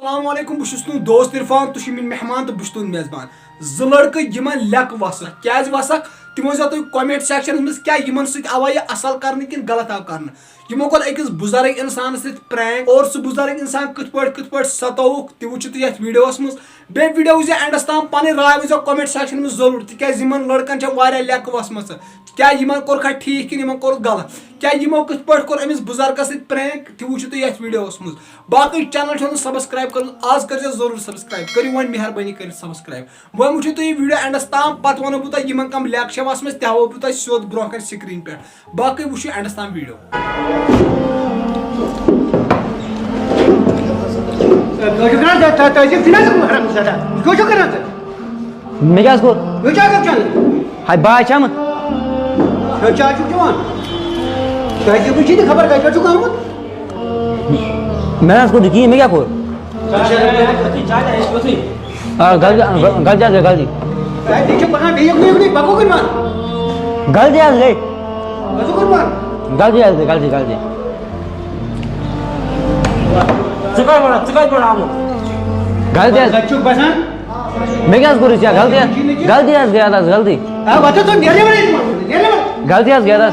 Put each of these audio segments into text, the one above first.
अस्सलामुअलैकुम बहुत दोस्त इरफान तुम मेन मेहमान तो बहुत मेजबान ज लड़क यमन लेक वसक क्या वसक तमो तुम कमेंट सेक्शन मज क्या आवा यह असल कर कि गलत आव कर यमो कर अकिस बुजुर्ग इंसान प्रैंक और सह बुजुर्ग इंसान कत पे सतोवुक तह वो ये वीडियोस मज बे वीडियो वो एंडस ताम पन राय वो कमेंट सेक्शन में जरूर तिक लड़कन लेक वसम क्या कोर ठीक कि कोर गलत क्या यमो कत पे कोर अमिस बुजुर्गस प्रैंक तह वो ये वीडियोस मज बाकी चैनल सब्सक्राइब कर आज कर जरूर सब्सक्राइब करो वो मेहरबानी कर सब्सक्राइब वो वो तुम वीडियो एंडस ताम पत वो बह कम लेक वसम तह हाव बह सोद ब्रोह कन स्क्रीन पे बाकी वो एंडस ताम वीडियो मैं क्या इसको हाय बाय चम मैं इसको दिखी मैं क्या खोल गल जा गल दी गल दिया ले गल दी गल दिया मैं क्या करूँ क्या गल दिया गया था गलती गलती गया था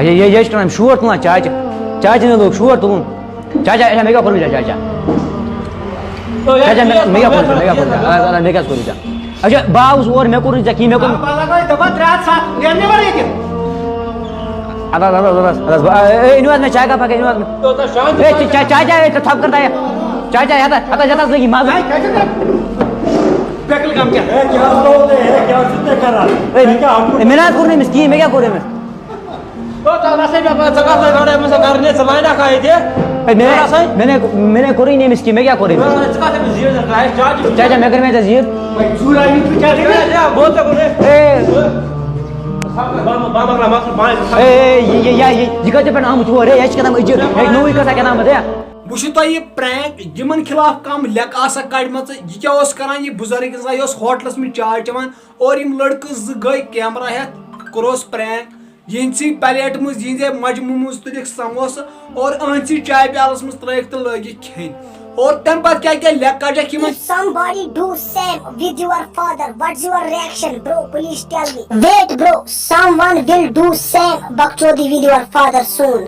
ये टाइम शोर तुम चाचा ने लोग शोर तुम चाचा मैं क्या करूँ चाचा मैं क्या करूँ अच्छा बाउस और मैं करूँ की मैं करूँ में चाय का पाके चाचा थप करता है चाचा आता जाता लगी माँ मेहनत करने में स्कीम मैं क्या करे मैं मैंने करी नहीं मिस्की मैं क्या करे चाचा मैं कर में जजीर ये प्रैंक यमन खिलाफ कम लेक कड़म क्या करान यह बुजुर्ग इंसान यह होटलस में चाय चवान और यम लड़के गई कैमरा हेत कोरोस प्रैंक यही प्लेट मज ये मजमू मज तुल समोस और अहसी चाय प्यालस मज त्रिक तो लग खेन और तम पत क्या lake Cuttack somebody do same with your father what's your reaction bro please tell me wait bro someone will do same bakchodi with your father soon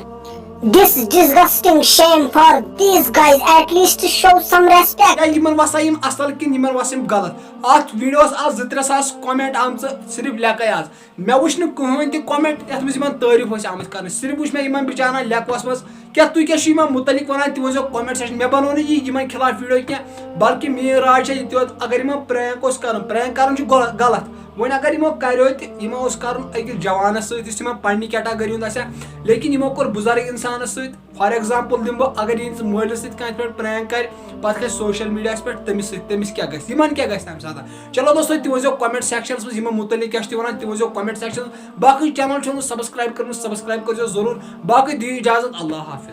this disgusting shame for these guys at least show some respect Yemen वसा यम असल कि Yemen वसम गलत अत videos आज 2-3 comment आम सिर्फ lake आज मे वुच न कहन त कमेंट यत मज यमन तारीफ आम कर सिर्फ वुच मे यमन बिचारा लेकस मज क्या तुम क्या मुतलिक वन तह वो कमेंट सेक्शन मे बनो यमन खिलाफ वीडियो क्या बल्कि मेरी राय अगर यमन प्रैंक कर गलत वन अगर यमो करो तमो कर अकिस जवानस सम पन्नी कैटेगरी हूं लेकिन यमो कोर बुजुर्ग इंसान फॉर एग्जाम्पल दिम अगर ये मलिस पे प्रैंक कर पे सोशल मीडिया पे तमिस क्या क्या तम सात चलो दोस्तों तम वो कमेंट सेक्शन में मुतलिक क्या वन तम वो कमेंट सेक्शन बाकी चैनल सब्सक्राइब कर सब्सक्राइब कर जरूर बाकी दी इजाजत अल्लाह हाफिज।